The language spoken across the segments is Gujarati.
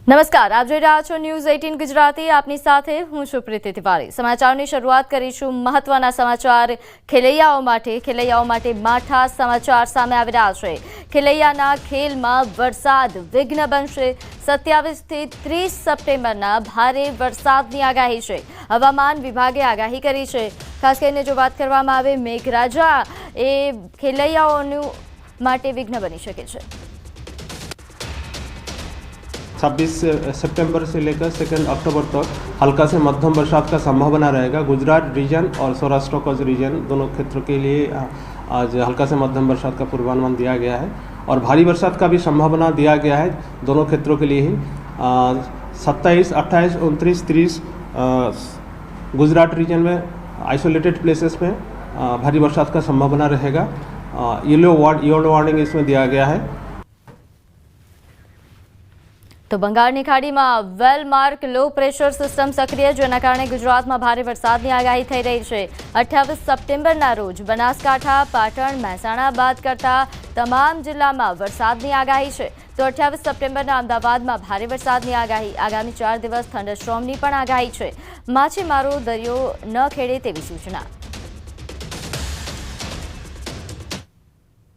નમસ્કાર, આપ જોઈ રહ્યા છો ન્યૂઝ 18 ગુજરાતી. આપની સાથે હું છું પ્રીતિ તિવારી. સમાચારની શરૂઆત કરીશું મહત્વના સમાચાર ખેલૈયાઓ માટે માઠા સમાચાર સામે આવી રહ્યા છે. ખેલૈયાના ખેલમાં વરસાદ વિઘ્ન બનશે. 27 થી 30 સપ્ટેમ્બરના ભારે વરસાદની આગાહી છે. હવામાન વિભાગે આગાહી કરી છે. ખાસ કરીને જો વાત કરવામાં આવે, મેઘરાજા એ ખેલૈયાઓનું માટે વિઘ્ન બની શકે છે. 26 सितंबर से लेकर 2 अक्टूबर तक हल्का से मध्यम बरसात का संभावना रहेगा. गुजरात रीजन और सौराष्ट्र कच्छ रीजन दोनों क्षेत्रों के लिए आज हल्का से मध्यम बरसात का पूर्वानुमान दिया गया है और भारी बरसात का भी संभावना दिया गया है दोनों क्षेत्रों के लिए ही. 27, 28, 29, 30 गुजरात रीजन में आइसोलेटेड प्लेसेस में भारी बरसात का संभावना रहेगा. येलो वार्निंग इसमें दिया गया है. તો બંગાળની ખાડીમાં વેલ માર્ક લો પ્રેશર સિસ્ટમ સક્રિય, જેના કારણે ગુજરાતમાં ભારે વરસાદની આગાહી થઈ રહી છે. 28 સપ્ટેમ્બરના રોજ બનાસકાંઠા, પાટણ, મહેસાણા બાદ કરતા તમામ જિલ્લામાં વરસાદની આગાહી છે. તો 28 સપ્ટેમ્બરના અમદાવાદમાં ભારે વરસાદની આગાહી. આગામી 4 દિવસ થંડરસ્ટોર્મની પણ આગાહી છે. માછીમારો દરિયો ન ખેડે તેવી સૂચના.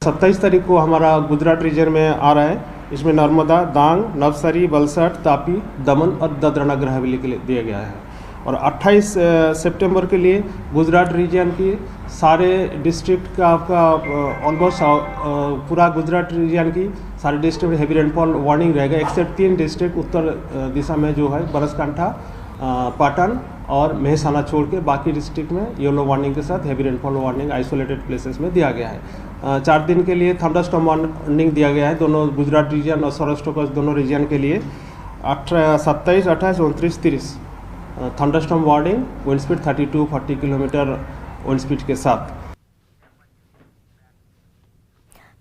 27 तारीख को हमारा गुजरात रीजन में आ रहा है. इसमें नर्मदा, डांग, नवसारी, वलसाड, तापी, दमन और दादरा नगर हवेली के लिए दिया गया है. और 28 सितंबर के लिए गुजरात रीजन की सारे डिस्ट्रिक्ट का आपका ऑलमोस्ट पूरा गुजरात रीजन की सारे डिस्ट्रिक्ट में हेवी रेनफॉल वार्निंग रहेगा, एक्सेप्ट 3 डिस्ट्रिक्ट उत्तर दिशा में जो है बनासकांठा, पाटन और मेहसाना छोड़ के बाकी डिस्ट्रिक्ट में येलो वार्निंग के साथ heavy rainfall warning isolated places में दिया गया है. 4 दिन के लिए थंडरस्टॉर्म वार्निंग दिया गया है दोनों गुजरात रीजन और सौराष्ट्र कच्छ दोनों रीजन के लिए. 27, 28, 29, 30 thunderstorm warning, wind speed 32-40 kilometre wind speed के साथ.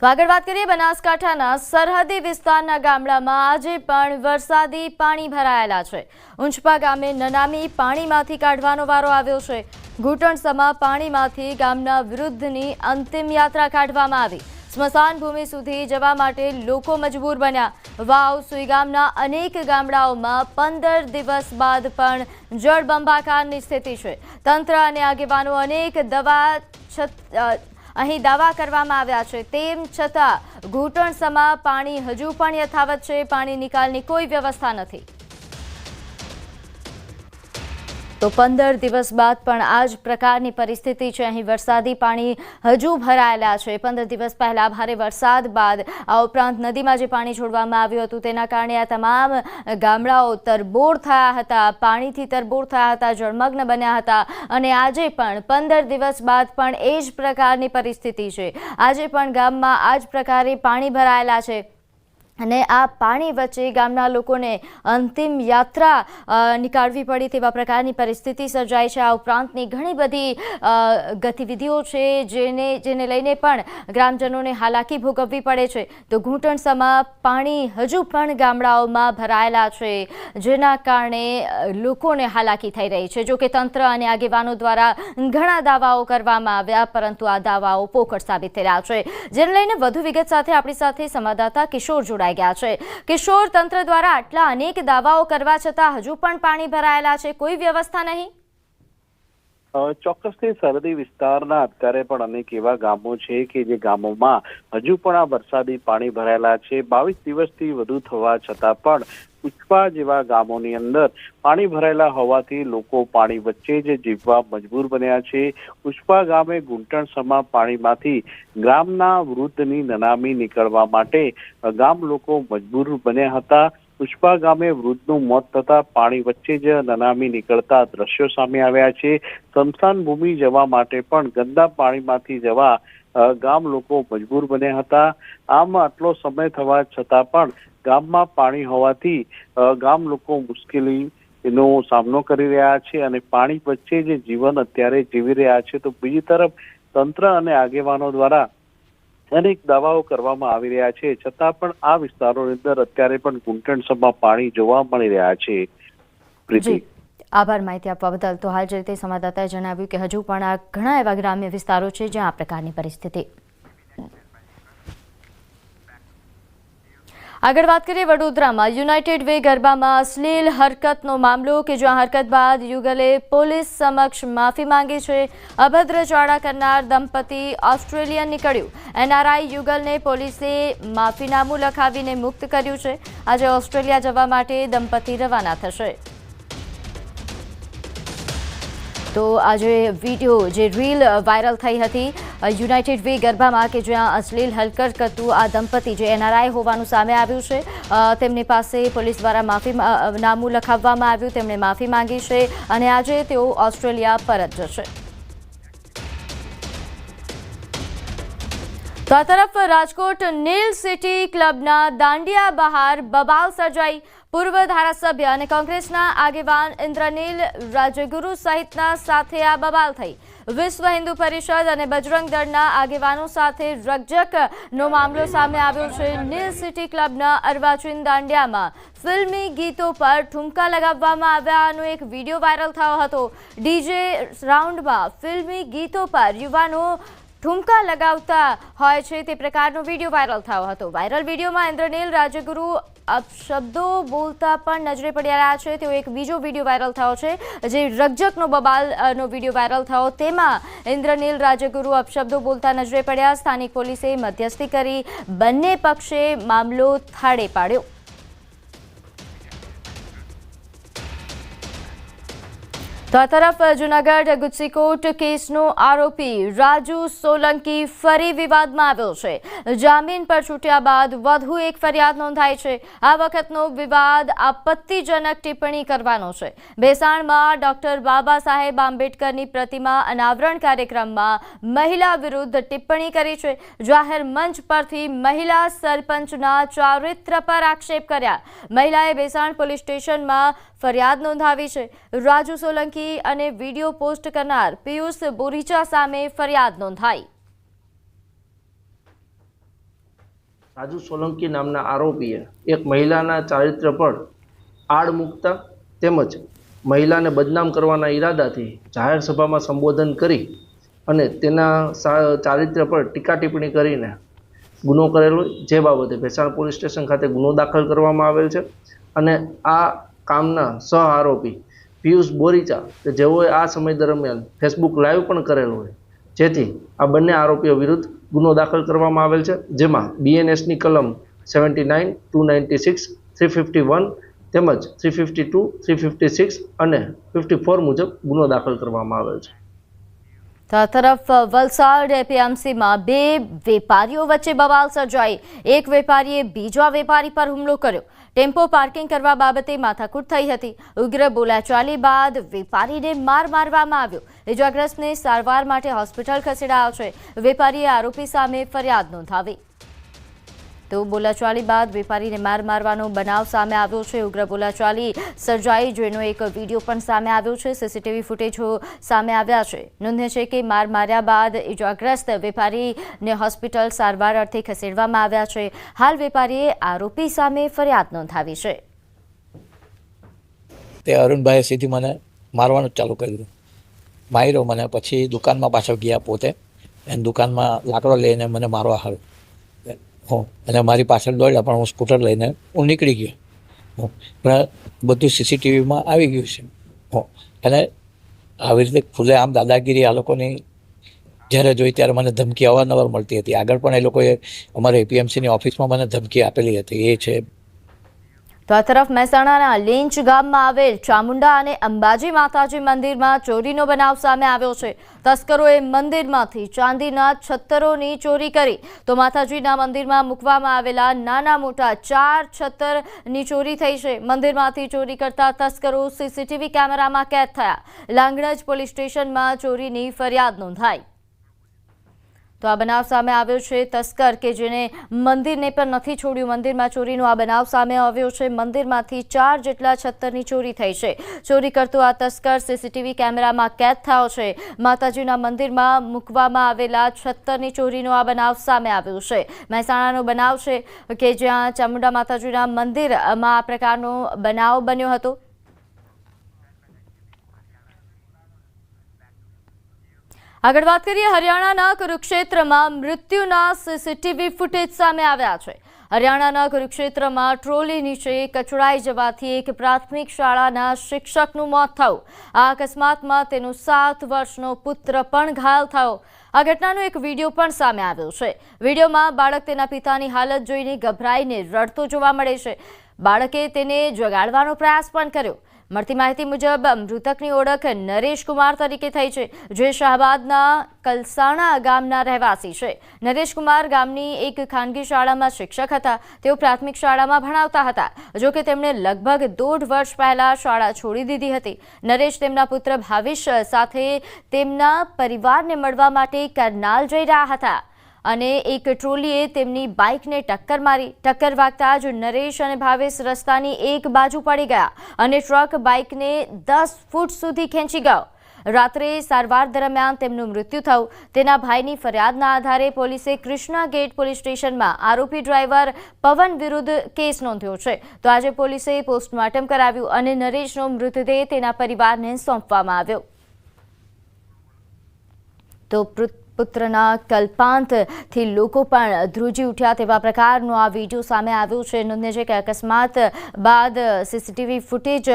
તો આગળ વાત કરીએ બનાસકાંઠાના સરહદી વિસ્તારના ગામડામાં આજે પણ વરસાદી પાણી ભરાયેલા છે. ઊંચપા ગામે નનામી પાણીમાંથી કાઢવાનો વારો આવ્યો છે. ઘૂંટણસમા પાણીમાંથી ગામના વૃદ્ધની અંતિમ યાત્રા કાઢવામાં આવી. સ્મશાન ભૂમિ સુધી જવા માટે લોકો મજબૂર બન્યા. વાવ, સુઈગામના અનેક ગામડાઓમાં 15 દિવસ બાદ પણ જળબંબાકારની સ્થિતિ છે. તંત્ર અને આગેવાનો અનેક અહીં દાવા કરવામાં આવ્યા છે. તેમ છતાં ઘૂંટણસમા પાણી હજુ પણ યથાવત છે. પાણી નિકાલની કોઈ વ્યવસ્થા નથી. તો 15 દિવસ બાદ પણ આ જ પ્રકારની પરિસ્થિતિ છે. અહીં વરસાદી પાણી હજુ ભરાયેલા છે. 15 દિવસ પહેલા ભારે વરસાદ બાદ આ ઉપરાંત નદીમાં જે પાણી છોડવામાં આવ્યું હતું તેના કારણે આ તમામ ગામડાઓ તરબોળ થયા હતા, પાણીથી તરબોળ થયા હતા, જળમગ્ન બન્યા હતા. અને આજે પણ 15 દિવસ બાદ પણ એ જ પ્રકારની પરિસ્થિતિ છે. આજે પણ ગામમાં આ જ પ્રકારે પાણી ભરાયેલા છે. અને આ પાણી વચ્ચે ગામના લોકોને અંતિમ યાત્રા નીકાળવી પડી તેવા પ્રકારની પરિસ્થિતિ સર્જાઈ છે. આ ઉપરાંતની ઘણી બધી ગતિવિધિઓ છે જેને લઈને પણ ગ્રામજનોને હાલાકી ભોગવવી પડે છે. તો ઘૂંટણસમા પાણી હજુ પણ ગામડાઓમાં ભરાયેલા છે, જેના કારણે લોકોને હાલાકી થઈ રહી છે. જોકે તંત્ર અને આગેવાનો દ્વારા ઘણા દાવાઓ કરવામાં આવ્યા, પરંતુ આ દાવાઓ પોકળ સાબિત થઈ રહ્યા છે. જેને લઈને વધુ વિગત સાથે આપણી સાથે સંવાદદાતા કિશોર જોડાયા ગયા છે. કિશોર, તંત્ર દ્વારા આટલા અનેક દાવાઓ કરવા છતાં હજુ પણ પાણી ભરાયેલા છે, કોઈ વ્યવસ્થા નહીં? ચોક્કસથી સરહદી વિસ્તારના અત્યારે પણ અનેક એવા ગામો છે કે જે ગામોમાં હજુ પણ આ વરસાદી પાણી ભરાયેલા છે. 22 દિવસથી વધુ થવા છતાં પણ ઉચપા જેવા ગામોની અંદર પાણી ભરાયેલા હોવાથી લોકો પાણી વચ્ચે જ જીવવા મજબૂર બન્યા છે. ઉચપા ગામે ઘૂંટણસમા પાણીમાંથી ગામના વૃદ્ધની નનામી નીકળવા માટે ગામ લોકો મજબૂર બન્યા હતા. ઉચપા ગામે વૃદ્ધનું મોત થતા પાણી વચ્ચે જ નનામી નીકળતા દ્રશ્યો સામે આવ્યા છે. સ્મશાન ભૂમિ જવા માટે પણ ગંદા પાણીમાંથી જવા ગામ લોકો મજબૂર બન્યા હતા. આમ આટલો સમય થવા છતાં પણ ગામમાં પાણી હોવાથી ગામ લોકો મુશ્કેલીનો સામનો કરી રહ્યા છે અને પાણી વચ્ચે જે જીવન અત્યારે જીવી રહ્યા છે. તો બીજી તરફ તંત્ર અને આગેવાનો દ્વારા અનેક દાવાઓ કરવામાં આવી રહ્યા છે, છતાં પણ આ વિસ્તારોની અંદર અત્યારે પણ ઘૂંટણસમા પાણી જોવા મળી રહ્યા છે. પ્રીતિ, આભાર માહિતી આપવા બદલ. તો હાલ જે રીતે સંવાદદાતાએ જણાવ્યું કે હજુ પણ આ ઘણા એવા ગ્રામ્ય વિસ્તારો છે જ્યાં આ પ્રકારની પરિસ્થિતિ. આગળ વાત કરીએ વડોદરામાં યુનાઇટેડ વે ગરબામાં અશ્લીલ હરકતનો મામલો કે જ્યાં હરકત બાદ યુગલે પોલીસ સમક્ષ માફી માંગી છે. અભદ્ર ચાળા કરનાર દંપતી ઓસ્ટ્રેલિયન નીકળ્યું. એનઆરઆઈ યુગલને પોલીસે માફીનામું લખાવીને મુક્ત કર્યું છે. આજે ઓસ્ટ્રેલિયા જવા માટે દંપતી રવાના થશે. તો આજે વિડીયો જે રીલ વાયરલ થઈ હતી યુનાઇટેડ વે ગરબામાં કે જ્યાં અશ્લીલ હરકત કરતું આ દંપતી જે એનઆરઆઈ હોવાનું સામે આવ્યું છે તેમની પાસે પોલીસ દ્વારા માફીનામું લખાવવામાં આવ્યું. તેમણે માફી માંગી છે અને આજે તેઓ ઓસ્ટ્રેલિયા પરત જશે. તો આ તરફ રાજકોટ નીલ સિટી ક્લબના દાંડિયા બહાર બબાલ સર્જાઈ. પૂર્વ ધારાસભ્ય અને કોંગ્રેસના આગેવાન ઇન્દ્રનીલ રાજગુરુ સહિતના સાથે આ બબાલ થઈ. વિશ્વ હિન્દુ પરિષદ અને બજરંગ દળના આગેવાનો સાથે રકઝકનો મામલો સામે આવ્યો છે. નીલ સિટી ક્લબના અર્વાચીન દાંડિયામાં ફિલ્મી ગીતો પર ઠુમકા લગાવવામાં આવ્યાનો એક વિડીયો વાયરલ થયો હતો. ડીજે રાઉન્ડમાં ફિલ્મી ગીતો પર યુવાનો ઠુમકા લગાવતા હોય છે તે પ્રકારનો વિડીયો વાયરલ થયો હતો. વાયરલ વિડીયોમાં ઇન્દ્રનીલ રાજગુરુ અપશબ્દો બોલતા પણ નજરે પડી રહ્યા છે. તેઓ એક બીજો વિડીયો વાયરલ થયો છે જે રકઝકનો બબાલનો વિડીયો વાયરલ થયો. તેમાં ઇન્દ્રનીલ રાજગુરુ અપશબ્દો બોલતા નજરે પડ્યા. સ્થાનિક પોલીસે મધ્યસ્થી કરી બંને પક્ષે મામલો થાળે પાડ્યો. તો આ તરફ જૂનાગઢ ગુજસીકોટ કેસનો આરોપી રાજુ સોલંકી ફરી વિવાદમાં આવ્યો છે. જામીન પર છૂટ્યા બાદ વધુ એક ફરિયાદ નોંધાઈ છે. આ વખતનો વિવાદ આપત્તિજનક ટિપ્પણી કરવાનો છે. ભેસાણમાં ડોક્ટર બાબા સાહેબ આંબેડકરની પ્રતિમા અનાવરણ કાર્યક્રમમાં મહિલા વિરુદ્ધ ટિપ્પણી કરી છે. જાહેર મંચ પરથી મહિલા સરપંચના ચારિત્ર પર આક્ષેપ કર્યા. મહિલાએ ભેસાણ પોલીસ સ્ટેશનમાં ફરિયાદ નોંધાવી છે. રાજુ સોલંકી અને વિડીયો પોસ્ટ કરનાર પિયુષ બોરીચા સામે ફરિયાદ નોંધાઈ. રાજુ સોલંકી નામના આરોપીએ એક મહિલાના ચારિત્ર પર આડ મૂકતા તેમજ મહિલાને બદનામ કરવાના ઈરાદાથી જાહેર સભામાં સંબોધન કરી અને તેના ચારિત્ર પર ટીકા ટિપ્પણી કરીને ગુનો કરેલો, જે બાબતે ભેસાણ પોલીસ સ્ટેશન ખાતે ગુનો દાખલ કરવામાં આવેલ છે. અને આ કામના સહ આરોપી પિયુષ બોરીચા કે જેઓએ આ સમય દરમિયાન ફેસબુક લાઈવ પણ કરેલું હોય, જેથી આ બંને આરોપીઓ વિરુદ્ધ ગુનો દાખલ કરવામાં આવેલ છે. જેમાં બીએનએસની કલમ 79, 296, 351 તેમજ 352, 356 અને 54 મુજબ ગુનો દાખલ કરવામાં આવેલ છે. તો આ તરફ વલસાડ એપીએમસીમાં બે વેપારીઓ વચ્ચે બવાલ સર્જાઈ. એક વેપારીએ બીજા વેપારી પર હુમલો કર્યો. ટેમ્પો પાર્કિંગ કરવા બાબતે માથાકૂટ થઈ હતી. ઉગ્ર બોલાચાલી બાદ વેપારીને માર મારવામાં આવ્યો. ઇજાગ્રસ્તને સારવાર માટે હોસ્પિટલ ખસેડાયો છે. વેપારીએ આરોપી સામે ફરિયાદ નોંધાવી. તો બોલાચાલી બાદ વેપારીને માર મારવાનો બનાવ સામે આવ્યો છે. ઉગ્ર બોલાચાલી સર્જાઈ જેનો એક વિડીયો પણ સામે આવ્યો છે. સીસીટીવી ફૂટેજો સામે આવ્યા છે. નોંધ્ય છે કે માર માર્યા બાદ ઇજાગ્રસ્ત વેપારીને હોસ્પિટલ સારવાર અર્થે ખસેડવામાં આવ્યા છે. હાલ વેપારીએ આરોપી સામે ફરિયાદ નોંધાવી છે. તે અરુણભાઈએ સીધી મને મારવાનું ચાલુ કર્યું. માર્યો મને, પછી દુકાનમાં પાછળ ગયા પોતે અને દુકાનમાં લાકડો લઈને મને મારવા આવ્યો. અને મારી પાછળ દોડ્યા પણ હું સ્કૂટર લઈને હું નીકળી ગયો. પણ બધું સીસીટીવીમાં આવી ગયું છે. અને આવી રીતે ખુલ્લે આમ દાદાગીરી આ લોકોની જ્યારે જોઈ ત્યારે મને ધમકી અવારનવાર મળતી હતી. આગળ પણ એ લોકોએ અમારે એપીએમસીની ઓફિસમાં મને ધમકી આપેલી હતી. એ છે. તો આ તરફ મહેસાણાના લીંચ ગામમાં આવેલ ચામુંડા અને અંબાજી માતાજી મંદિરમાં ચોરીનો બનાવ સામે આવ્યો છે. તસ્કરોએ મંદિરમાંથી ચાંદીના છત્તરોની ચોરી કરી તો માતાજીના મંદિરમાં મૂકવામાં આવેલા નાના મોટા 4 છત્તરની ચોરી થઈ છે. મંદિરમાંથી ચોરી કરતા તસ્કરો સીસીટીવી કેમેરામાં કેદ થયા. લાંગણજ પોલીસ સ્ટેશનમાં ચોરીની ફરિયાદ નોંધાઈ. તો આ બનાવ સામે આવ્યો છે. તસ્કર કે જેને મંદિરને પણ નથી છોડ્યું, મંદિરમાં ચોરીનો આ બનાવ સામે આવ્યો છે. મંદિરમાંથી 4 જેટલા છત્તરની ચોરી થઈ છે. ચોરી કરતો આ તસ્કર સીસીટીવી કેમેરામાં કેદ થયો છે. માતાજીના મંદિરમાં મૂકવામાં આવેલા છત્તરની ચોરીનો આ બનાવ સામે આવ્યો છે. મહેસાણાનો બનાવ છે કે જ્યાં ચામુંડા માતાજીના મંદિરમાં આ પ્રકારનો બનાવ બન્યો હતો. આગળ વાત કરીએ હરિયાણાના કુરુક્ષેત્રમાં મૃત્યુના સીસીટીવી ફૂટેજ સામે આવ્યા છે. હરિયાણાના કુરુક્ષેત્રમાં ટ્રોલી નીચે કચડાઈ જવાથી એક પ્રાથમિક શાળાના શિક્ષકનું મોત થયું. આ અકસ્માતમાં તેનો 7 વર્ષનો પુત્ર પણ ઘાયલ થયો. આ ઘટનાનો એક વિડીયો પણ સામે આવ્યો છે. વિડીયોમાં બાળક તેના પિતાની હાલત જોઈને ગભરાઈને રડતો જોવા મળે છે. બાળકે તેને જગાડવાનો પ્રયાસ પણ કર્યો. મળતી માહિતી મુજબ મૃતકની ઓળખ નરેશ કુમાર તરીકે થઈ છે, જે શાહબાદના કલસાણા ગામના રહેવાસી છે. નરેશ કુમાર ગામની એક ખાનગી શાળામાં શિક્ષક હતા. તેઓ પ્રાથમિક શાળામાં ભણાવતા હતા. જો કે તેમણે લગભગ 1.5 વર્ષ પહેલા શાળા છોડી દીધી હતી. નરેશ તેમના પુત્ર ભાવિશ સાથે તેમના પરિવારને મળવા માટે કરનાલ જઈ રહ્યા હતા અને એક ટ્રોલીએ તેમની બાઇકને ટક્કર મારી. ટક્કર વાગતા જ નરેશ અને ભાવેશ રસ્તાની એક બાજુ પડી ગયા અને ટ્રક બાઇકને 10 ફૂટ સુધી ખેંચી ગયો. રાત્રે સારવાર દરમિયાન તેમનું મૃત્યુ થયું. તેના ભાઈની ફરિયાદના આધારે પોલીસે કૃષ્ણા ગેટ પોલીસ સ્ટેશનમાં આરોપી ડ્રાઈવર પવન વિરુદ્ધ કેસ નોંધ્યો છે. તો આજે પોલીસે પોસ્ટમોર્ટમ કરાવ્યું અને નરેશનો મૃતદેહ તેના પરિવારને સોંપવામાં આવ્યો. તો પુત્રના કલ્પાંતથી લોકો પણ ધ્રુજી ઉઠ્યા તેવા પ્રકારનો આ વિડીયો સામે આવ્યો છે. નોંધનીય છે કે અકસ્માત બાદ સીસીટીવી ફૂટેજ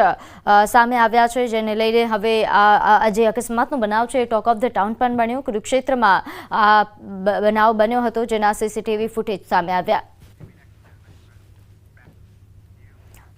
સામે આવ્યા છે, જેને લઈને હવે આ જે અકસ્માતનો બનાવ છે એ ટોક ઓફ ધ ટાઉન પણ બન્યો. કુરુક્ષેત્રમાં આ બનાવ બન્યો હતો, જેના સીસીટીવી ફૂટેજ સામે આવ્યા.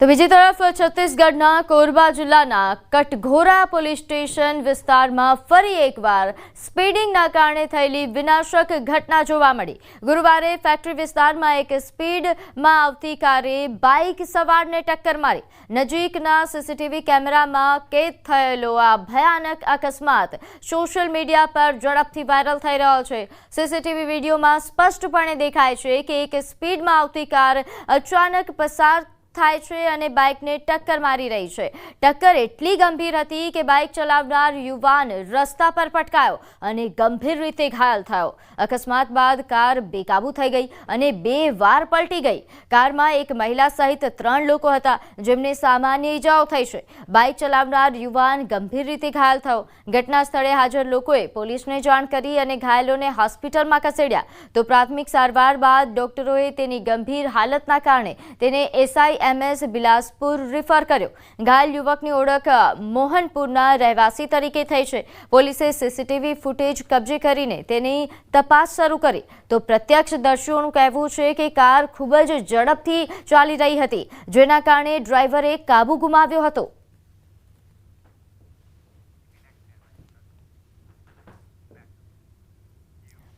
તો બીજી તરફ છત્તીસગઢના કોરબા જિલ્લાના કટઘોરા પોલીસ સ્ટેશન વિસ્તારમાં ફરી એકવાર સ્પીડિંગના કારણે થયેલી વિનાશક ઘટના જોવા મળી. ગુરુવારે ફેક્ટરી વિસ્તારમાં એક સ્પીડમાં આવતી કારે બાઇક સવારને ટક્કર મારી. નજીકના સીસીટીવી કેમેરામાં કેદ થયેલો આ ભયાનક અકસ્માત સોશિયલ મીડિયા પર ઝડપથી વાયરલ થઈ રહ્યો છે. સીસીટીવી વિડીયોમાં સ્પષ્ટપણે દેખાય છે કે એક સ્પીડમાં આવતી કાર અચાનક પસાર થાય છે અને બાઇકને ટક્કર મારી રહી છે. ટક્કર એટલી ગંભીર હતી કે બાઇક ચલાવનાર યુવાન રસ્તા પર પટકાયો અને ગંભીર રીતે ઘાયલ થયો. અકસ્માત બાદ કાર બેકાબૂ થઈ ગઈ અને 2 વાર પલટી ગઈ. કારમાં એક મહિલા સહિત 3 લોકો હતા, જેમને સામાન્ય ઈજાઓ થઈ છે. બાઇક ચલાવનાર યુવાન ગંભીર રીતે ઘાયલ થયો. ઘટના સ્થળે હાજર લોકોએ પોલીસને જાણ કરી અને ઘાયલોને હોસ્પિટલમાં ખસેડ્યા. તો પ્રાથમિક સારવાર બાદ ડોક્ટરોએ તેની ગંભીર હાલતના કારણે તેને SIMS બિલાસપુર રિફર કર્યો. ઘાયલ યુવકની ઓળખ મોહનપુરના રહેવાસી તરીકે થઈ છે. પોલીસે સીસીટીવી ફૂટેજ કબજે કરીને તેની તપાસ શરૂ કરી. તો પ્રત્યક્ષદર્શીઓનું કહેવું છે કે કાર ખૂબ જ ઝડપથી ચાલી રહી હતી, જેના કારણે ડ્રાઈવરે કાબુ ગુમાવ્યો હતો.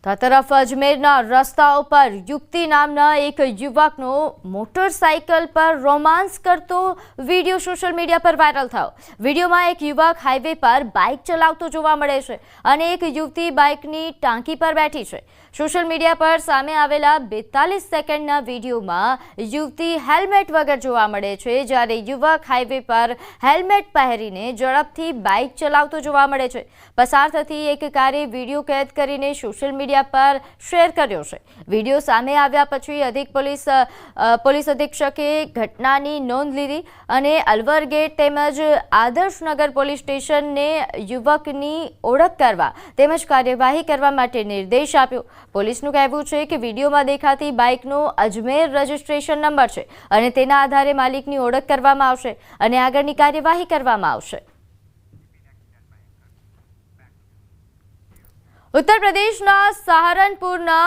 તો આ તરફ અજમેરના રસ્તાઓ પર યુક્તિ નામના એક યુવકનો મોટરસાઇકલ પર રોમાન્સ કરતો વિડીયો સોશિયલ મીડિયા પર વાયરલ થયો. વિડીયોમાં એક યુવક હાઈવે પર બાઇક ચલાવતો જોવા મળે છે અને એક યુવતી બાઇકની ટાંકી પર બેઠી છે. સોશિયલ મીડિયા પર સામે આવેલા 42 સેકન્ડના વિડીયોમાં યુવતી હેલ્મેટ વગર જોવા મળે છે, જ્યારે યુવક હાઈવે પર હેલ્મેટ પહેરીને ઝડપથી બાઇક ચલાવતો જોવા મળે છે. પસાર થતી એક કારે વિડીયો કેદ કરીને સોશિયલ મીડિયા પર શેર કર્યો છે. વિડીયો સામે આવ્યા પછી પોલીસ અધિક્ષકે ઘટનાની નોંધ લીધી અને અલવર ગેટ તેમજ આદર્શનગર પોલીસ સ્ટેશનને યુવકની ઓળખ કરવા તેમજ કાર્યવાહી કરવા માટે નિર્દેશ આપ્યો. પોલીસનું કહેવું છે કે વિડીયોમાં દેખાતી બાઇકનો અજમેર રજિસ્ટ્રેશન નંબર છે અને તેના આધારે માલિકની ઓળખ કરવામાં આવશે અને આગળની કાર્યવાહી કરવામાં આવશે. ઉત્તર પ્રદેશના સહારનપુરના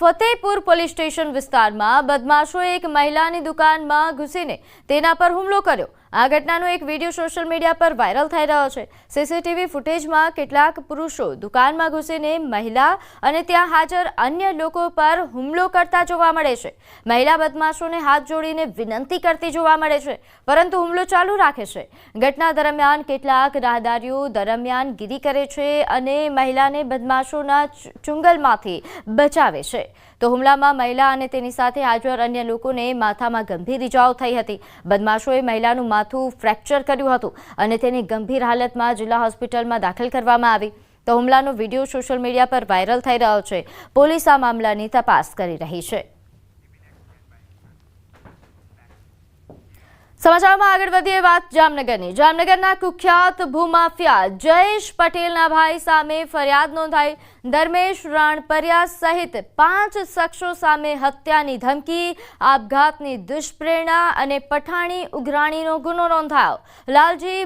ફતેહપુર પોલીસ સ્ટેશન વિસ્તારમાં બદમાશોએ એક મહિલાની દુકાનમાં ઘૂસીને તેના પર હુમલો કર્યો. આ ઘટનાનો એક વિડીયો સોશિયલ મીડિયા પર વાયરલ થઈ રહ્યો છે. સીસીટીવી ફૂટેજમાં કેટલાક પુરુષો દુકાનમાં ઘૂસીને મહિલા અને ત્યાં હાજર અન્ય લોકો પર હુમલો કરતા જોવા મળે છે. મહિલા બદમાશોને હાથ જોડીને વિનંતી કરતી જોવા મળે છે, પરંતુ હુમલો ચાલુ રાખે છે. ઘટના દરમિયાન કેટલાક રાહદારીઓ દરમિયાનગીરી કરે છે અને મહિલાને બદમાશોના ચુંગલમાંથી બચાવે છે. તો હુમલામાં મહિલા અને તેની સાથે હાજર અન્ય લોકોને માથામાં ગંભીર ઈજાઓ થઈ હતી. બદમાશોએ મહિલાનું માથું ફ્રેક્ચર કર્યું હતું અને તેને ગંભીર હાલતમાં જિલ્લા હોસ્પિટલમાં દાખલ કરવામાં આવી. તો હુમલાનો વિડીયો સોશિયલ મીડિયા પર વાયરલ થઈ રહ્યો છે. પોલીસ આ મામલાની તપાસ કરી રહી છે. સમાચારમાં આગળ વધીએ વાત જામનગરની. જામનગરના કુખ્યાત ભૂમાફિયા જયેશ પટેલના ભાઈ સામે ફરિયાદ નોંધાઈ. ધર્મેશ રાણપરિયા સહિત 5 શખ્સો સામે હત્યાની ધમકી, આપઘાતની દુષ્પ્રેરણા અને પઠાણી ઉઘરાણીનો ગુનો નોંધાયો. લાલજી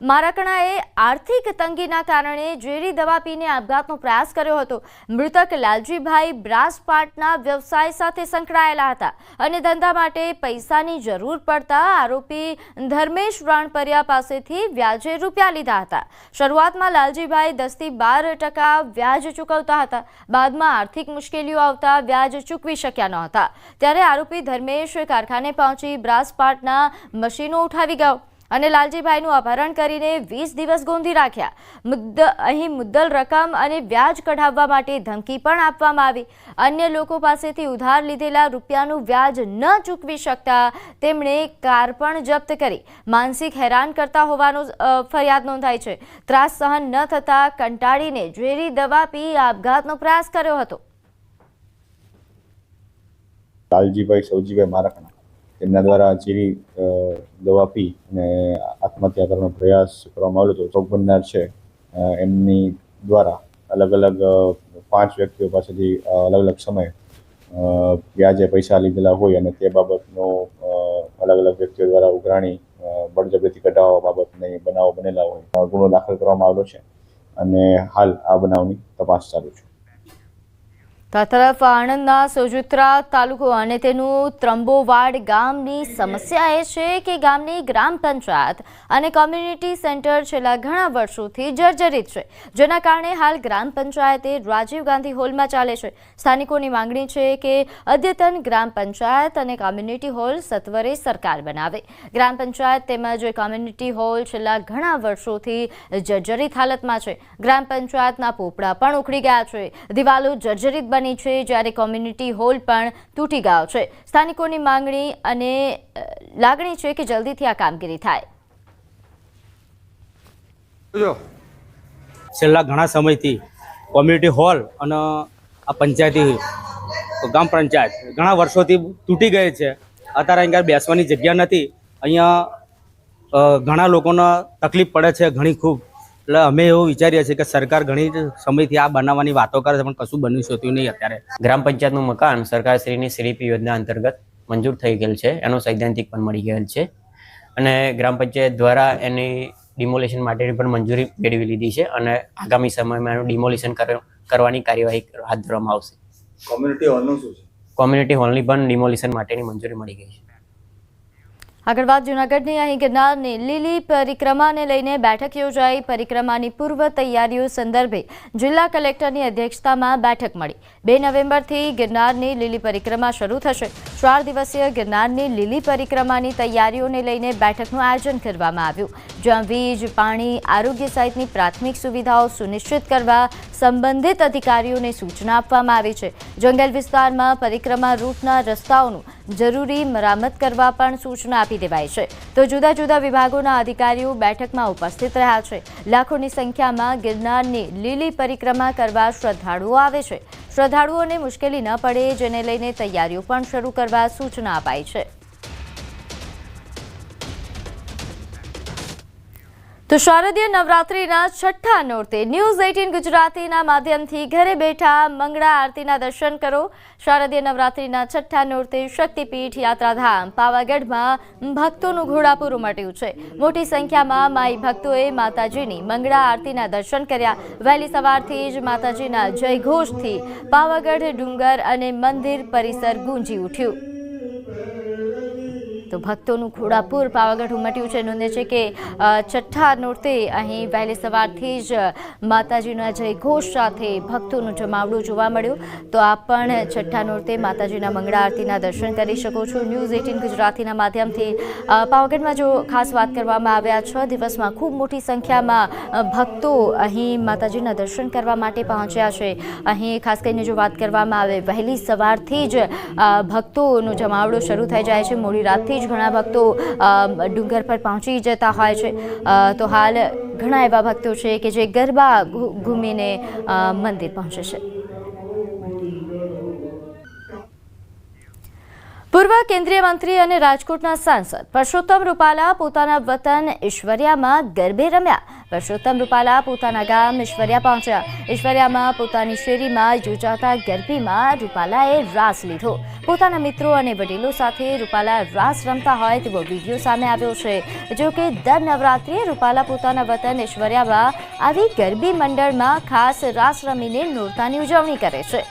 મારકણાએ આર્થિક તંગીના કારણે ઝેરી દવા પીને આપઘાતનો પ્રયાસ કર્યો હતો. મૃતક લાલજીભાઈ બ્રાસપાટના વ્યવસાય સાથે સંકળાયેલા હતા અને ધંધા માટે પૈસાની જરૂર પડતા આરોપી ધર્મેશ રાણપરિયા પાસેથી વ્યાજે રૂપિયા લીધા હતા. શરૂઆતમાં લાલજીભાઈ 10 થી 12% વ્યાજ ચૂકવતા હતા. બાદમાં આર્થિક મુશ્કેલીઓ આવતા વ્યાજ ચૂકવી શક્યા ન હતા. ત્યારે આરોપી ધર્મેશ કારખાને પહોંચી બ્રાસપાટના મશીનો ઉઠાવી ગયો અને લાલજીભાઈનું અપહરણ કરીને 20 દિવસ ગોંધી રાખ્યા. અહીં મુદ્દલ રકમ અને વ્યાજ કઢાવવા માટે ધમકી પણ આપવામાં આવી. અન્ય લોકો પાસેથી ઉધાર લીધેલા રૂપિયાનું વ્યાજ ન ચૂકવી શકતા તેમણે કાર પણ જપ્ત કરી માનસિક હેરાન કરતા હોવાનો ફરિયાદ નોંધાઈ છે. ત્રાસ સહન ન થતા કંટાળીને ઝેરી દવા પી આપઘાતનો પ્રયાસ કર્યો હતો. લાલજીભાઈ સૌજીભાઈ મારકણા તેમના દ્વારા ઝેરી દવા પી અને આત્મહત્યા કરવાનો પ્રયાસ કરવામાં આવ્યો હતો. ભોગ બનનાર છે એમની દ્વારા અલગ અલગ 5 વ્યક્તિઓ પાસેથી અલગ અલગ સમયે વ્યાજે પૈસા લીધેલા હોય અને તે બાબતનો અલગ અલગ વ્યક્તિઓ દ્વારા ઉઘરાણી બળજબરીથી કઢાવવા બાબતની બનાવો બનેલા હોય ગુનો દાખલ કરવામાં આવેલો છે અને હાલ આ બનાવની તપાસ ચાલુ છે. તો આ તરફ આણંદના સોજિત્રા તાલુકો અને તેનું ત્રંબોવાડ ગામની સમસ્યા એ છે કે ગામની ગ્રામ પંચાયત અને કોમ્યુનિટી સેન્ટર છેલ્લા ઘણા વર્ષોથી જર્જરિત છે, જેના કારણે હાલ ગ્રામ પંચાયતે રાજીવ ગાંધી હોલમાં ચાલે છે. સ્થાનિકોની માંગણી છે કે અદ્યતન ગ્રામ પંચાયત અને કોમ્યુનિટી હોલ સત્વરે સરકાર બનાવે. ગ્રામ પંચાયત તેમજ કોમ્યુનિટી હોલ છેલ્લા ઘણા વર્ષોથી જર્જરિત હાલતમાં છે. ગ્રામ પંચાયતના પોપડા પણ ઉખડી ગયા છે, દિવાલો જર્જરિત બની છે, જ્યારે કોમ્યુનિટી હોલ પણ તૂટી ગયો છે. સ્થાનિકોની માંગણી અને લાગણી છે કે જલ્દીથી આ કામગીરી થાય. છેલ્લા ઘણા સમયથી કોમ્યુનિટી હોલ અને આ પંચાયતી ગામ પંચાયત ઘણા વર્ષોથી તૂટી ગઈ છે. અત્યારે અહીંયા બેસવાની જગ્યા નથી. અહીંયા ઘણા લોકોને તકલીફ પડે છે ઘણી ખૂબ. એટલે અમે એવું વિચારીએ છીએ કે સરકાર ઘણી સમયથી આ બનાવવાની વાતો કરે છે પણ કશું બન્યું શોધ્યું નહીં. અત્યારે ગ્રામ પંચાયતનું મકાન સરકારશ્રીની સીડીપી યોજના અંતર્ગત મંજૂર થઈ ગયેલ છે. એનો સૈદ્ધાંતિક પણ મળી ગયેલ છે અને ગ્રામ પંચાયત દ્વારા એની ડિમોલિશન માટેની પણ મંજૂરી મેળવી લીધી છે અને આગામી સમયમાં એનું ડિમોલિશન કરવાની કાર્યવાહી હાથ ધરવામાં આવશે. કોમ્યુનિટી હોલનું શું છે? કોમ્યુનિટી હોલની પણ ડિમોલિશન માટેની મંજૂરી મળી ગઈ છે. આગળ વાત જૂનાગઢની. અહીં ગિરનારની લીલી પરિક્રમાને લઈને બેઠક યોજાઈ. પરિક્રમાની પૂર્વ તૈયારીઓ સંદર્ભે જિલ્લા કલેક્ટરની અધ્યક્ષતામાં બેઠક મળી. 2 નવેમ્બરથી ગિરનારની લીલી પરિક્રમા શરૂ થશે. 4 દિવસીય ગિરનારની લીલી પરિક્રમાની તૈયારીઓને લઈને બેઠકનું આયોજન કરવામાં આવ્યું, જ્યાં વીજ, પાણી, આરોગ્ય સહિતની પ્રાથમિક સુવિધાઓ સુનિશ્ચિત કરવા સંબંધિત અધિકારીઓને સૂચના આપવામાં આવી છે. જંગલ વિસ્તારમાં પરિક્રમા રૂટના રસ્તાઓનું જરૂરી મરામત કરવા પણ સૂચના આપી દેવાઈ છે. તો જુદા જુદા વિભાગોના અધિકારીઓ બેઠકમાં ઉપસ્થિત રહ્યા છે. લાખોની સંખ્યામાં ગિરનારની લીલી પરિક્રમા કરવા શ્રદ્ધાળુઓ આવે છે. શ્રદ્ધાળુઓને મુશ્કેલી ન પડે, જેને લઈને તૈયારીઓ પણ શરૂ કરવા સૂચના અપાઈ છે. તો શારદીય નવરાત્રિના છઠ્ઠા નોરતે ન્યૂઝ 18 ગુજરાતીના માધ્યમથી ઘરે બેઠા મંગળા આરતીના દર્શન કરો. શારદીય નવરાત્રિના છઠ્ઠા નોરતે શક્તિપીઠ યાત્રાધામ પાવાગઢમાં ભક્તોનું ઘોડાપૂર ઉમટ્યું છે. મોટી સંખ્યામાં માઈ ભક્તોએ માતાજીની મંગળા આરતીના દર્શન કર્યા. વહેલી સવારથી જ માતાજીના જયઘોષથી પાવાગઢ ડુંગર અને મંદિર પરિસર ગુંજી ઉઠ્યું. તો ભક્તોનું ઘોડાપૂર પાવાગઢ ઉમટ્યું છે. નોંધે છે કે છઠ્ઠા નોરતે અહીં વહેલી સવારથી જ માતાજીના જયઘોષ સાથે ભક્તોનું જમાવડું જોવા મળ્યું. તો આપ પણ છઠ્ઠા નોરતે માતાજીના મંગળા આરતીના દર્શન કરી શકો છો. ન્યૂઝ 18 ગુજરાતીના માધ્યમથી પાવાગઢમાં જો ખાસ વાત કરવામાં આવ્યા 6 દિવસમાં ખૂબ મોટી સંખ્યામાં ભક્તો અહીં માતાજીના દર્શન કરવા માટે પહોંચ્યા છે. અહીં ખાસ કરીને જો વાત કરવામાં આવે વહેલી સવારથી જ ભક્તોનો જમાવડો શરૂ થઈ જાય છે. મોડી રાતથી જ ઘણા ભક્તો ડુંગર પર પહોંચી જતા હોય છે. તો હાલ ઘણા એવા ભક્તો છે કે જે ગરબા ઘૂમીને મંદિર પહોંચે છે. પૂર્વ કેન્દ્રીય મંત્રી અને રાજકોટના સાંસદ પરસોત્તમ રૂપાલા પોતાના વતન ઈશ્વરિયામાં ગરબે રમ્યા. પરસોત્તમ રૂપાલા પોતાના ગામ ઈશ્વરિયા પહોંચ્યા. ઈશ્વરિયામાં પોતાની શેરીમાં યોજાતા ગરબીમાં રૂપાલાએ રાસ લીધો. પોતાના મિત્રો અને વડીલો સાથે રૂપાલા રાસ રમતા હોય તેવો વિડીયો સામે આવ્યો છે. જો કે દર નવરાત્રિએ રૂપાલા પોતાના વતન ઈશ્વરિયામાં આવી ગરબી મંડળમાં ખાસ રાસ રમીને નોરતાની ઉજવણી કરે છે.